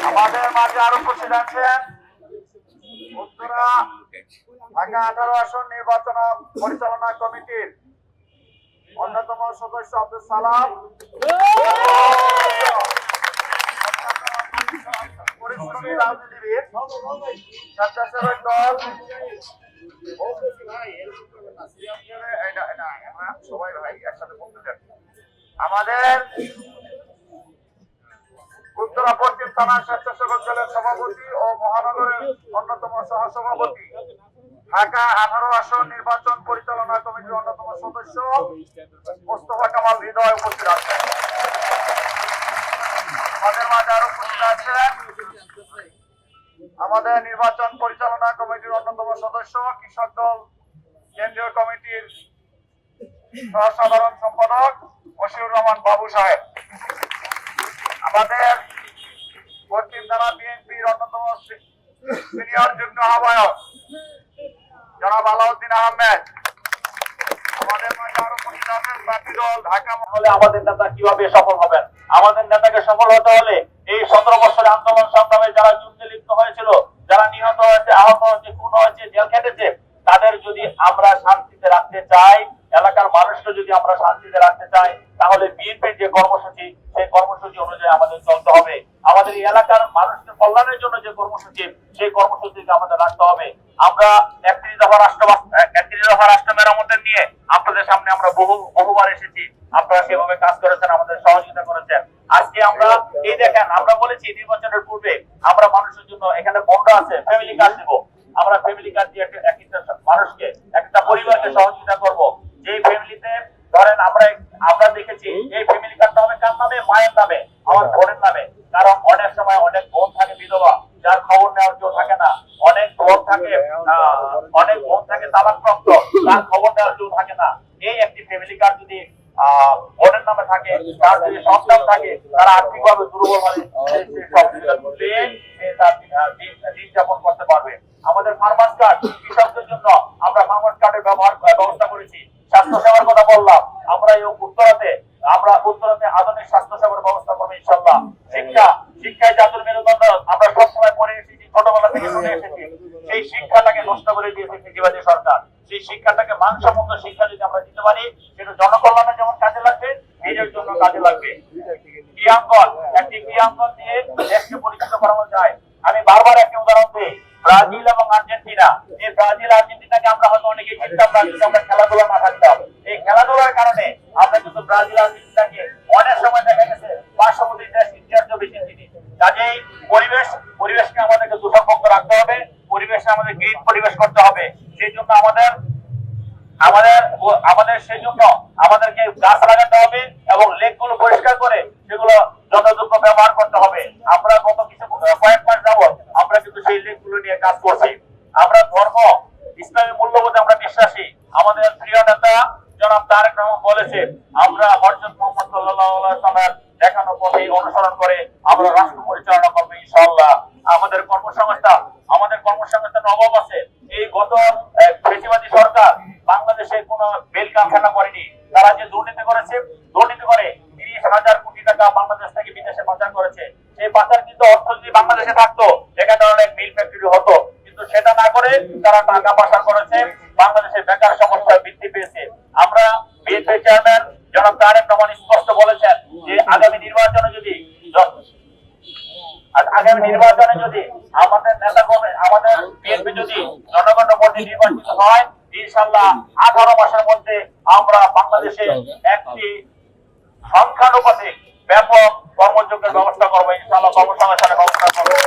আমাদের মাঝে আরো উপস্থিত আছেন উত্তরা ঢাকা 18 আসন নির্বাচন পরিচালনা কমিটির অন্যতম সদস্য আব্দুল সালাম, পরিশ্রমী রাজনীতিবিদ, স্বেচ্ছাসেবক দল সবাই ভাই একসাথে বলতে চান। আমাদের উত্তরা পশ্চিম থানার স্বেচ্ছাসেবক দলের সভাপতি ও মহানগরের অন্যতম সহসভাপতি, ঢাকা 18 আসন নির্বাচন পরিচালনা কমিটির অন্যতম সদস্য মোস্তফা কামাল হৃদয় উপস্থিত আছেন। আমাদের মাঝে আরো উপস্থিত আছেন আমাদের নির্বাচন পরিচালনা কমিটির অন্যতম সদস্য কৃষক দল কেন্দ্রীয় কমিটির সাধারণ সম্পাদক মশিউর রহমান বাবু সাহেব। আমাদের পশ্চিম থানা বিএনপির অন্যতম সিনিয়র যুগ্ম আহ্বায়ক জনাব আলাউদ্দিন আহমেদ। আমাদের মাঝে আরো উপস্থিত আছেন প্রার্থী দল ঢাকা মহলে। আমাদের নেতা কিভাবে সফল হবেন? আমাদের নেতাকে সফল হতে হলে এই 17 বছরের আন্দোলন সংগ্রামে যারা যুদ্ধে লিপ্ত হয়েছিল, যারা নিহত হয়েছে, আহত হয়েছে, খুন হয়েছে, জেল খেটেছে, তাদের যদি আমরা শান্তিতে রাখতে চাই, এলাকার মানুষকে যদি আমরা শান্তিতে রাখতে চাই, তাহলে বিএনপির যে কর্মসূচি, সেই কর্মসূচি অনুযায়ী আমাদের চলতে হবে। আমাদের এই এলাকার মানুষের কল্যাণের জন্য যে কর্মসূচি, সেই কর্মসূচিকে আমাদের রাখতে হবে। আমরা 31 দফা রাষ্ট্র মেরামতের নিয়ে আপনাদের সামনে আমরা বহুবার এসেছি, আপনারা সেভাবে কাজ করেছেন, আমাদের সহযোগিতা করেছেন। আজকে আমরা এই দেখেন, আমরা বলেছি নির্বাচনের পূর্বে আমরা মানুষের জন্য এখানে বন্ধ আছে ফ্যামিলি কার্ড দেব। আমরা ফ্যামিলি কার্ড দিয়ে একটা মানুষকে, একটা পরিবারকে সহযোগিতা করব। যে ফ্যামিলিতে ধরেন আমরা দেখেছি এই ফ্যামিলি কার্ডটা হবে কার নামে? মায়ের নামে, আমার বোনের নামে। কারণ অনেক সময় অনেক বোন থাকে বিধবা, যার খবর নেওয়ার কেউ থাকে না। অনেক বোন থাকে তালাকপ্রাপ্ত, তার খবর নেওয়ার কেউ থাকে না। এই একটি ফ্যামিলি কার্ড যদি বোনের নামে থাকে, তার যদি সন্তান থাকে, তারা আর্থিকভাবে দুর্বল হলে দিন যাপন করতে পারবে। আমাদের ফার্মার্স কার্ড, কৃষকদের জন্য আমরা ফার্মার্স কার্ডের ব্যবস্থা করেছি। স্বাস্থ্য সেবার কথা বললাম, আমরা এই উত্তরাতে আধুনিক স্বাস্থ্য সেবার ব্যবস্থা করবো ইনশাল্লাহ। শিক্ষায় জাতীয় মেরুদণ্ড আমরা সবসময় পড়ে এসেছি, ছোটবেলা থেকে শুনে এসেছি। সেই শিক্ষাটাকে নষ্ট করে দিয়েছে ফ্যাসিবাদী সরকার। সেই শিক্ষাটাকে মানসম্মত শিক্ষা যদি আমরা দিতে পারি, সেটা জনকল্যাণে যেমন কাজে লাগবে, নিজের জন্য কাজে লাগবে। ক্রিয়াঙ্গন দিয়ে দেশকে পরিচিত করানো যায়। আমি বারবার একটা উদাহরণ দিই, ব্রাজিল এবং আর্জেন্টিনা। এই ব্রাজিল আর্জেন্টিনাকে আমরা হয়তো অনেকে চিনতাম না, কিন্তু আমরা খেলাধুলা না থাকতাম। এই খেলাধুলার কারণে আমরা কিন্তু ব্রাজিল আর্জেন্টিনাকে অনেক সময় দেখা গেছে পার্শ্ববর্তী দেশ ইন্ডিয়ার চেয়ে বেশি চিনি। কাজেই পরিবেশকে আমাদেরকে দূষণমুক্ত রাখতে হবে, পরিবেশে আমাদের গ্রিন পরিবেশ করতে হবে। সেই জন্য আমাদেরকে গাছ লাগাতে হবে এবং লেকগুলো পরিষ্কার করে সেগুলো যথাযোগ্য ব্যবহার করতে হবে। আমরা কয়েক মাস যাবত আমরা কিন্তু সেই লেকগুলো নিয়ে কাজ করছি। আমরা ধর্ম, ইসলামী মূল্যবোধে আমরা বিশ্বাসী। আমাদের প্রিয় নেতা জনাব তারেক রহমান বলেছে, আমরা হযরত মুহাম্মদ সাল্লাল্লাহু আলাইহি ওয়াসাল্লামের দেখানো পথে অনুসরণ করে আমরা রাষ্ট্র পরিচালনা করব ইনশাআল্লাহ। আমাদের কর্মসংস্থানের অভাব আছে। এই গত ফ্যাসিবাদী সরকার বাংলাদেশে কোনো বেল কারখানা করেনি। তারা যে দুর্নীতি করে 30,000 কোটি টাকা বাংলাদেশ থেকে বিদেশে পাচার করেছে। সেই পাচার কিন্তু অর্থ যদি বাংলাদেশে থাকতো, এখানে অনেক মিল ফ্যাক্টরি হতো, কিন্তু সেটা না করে তারা টাকা পাচার করেছে। বাংলাদেশে বেকার সমস্যা বৃদ্ধি পেয়েছে। আমরা বিএনপি চেয়ারম্যান জনাব তারেক রহমান স্পষ্ট বলেছেন যে আগামী নির্বাচনে যদি আর আগামী নির্বাচনে যদি আমাদের নেতা আমাদের বিএনপি যদি জনগণ ভোটে নির্বাচিত হয়, ইনশাআল্লাহ 18 মাসের মধ্যে আমরা বাংলাদেশে একটি সংখ্যানুপাতিক ব্যাপক কর্মযোগের ব্যবস্থা করবো। ইনশাআল্লাহ কর্মসংস্থানের ব্যবস্থা করবো।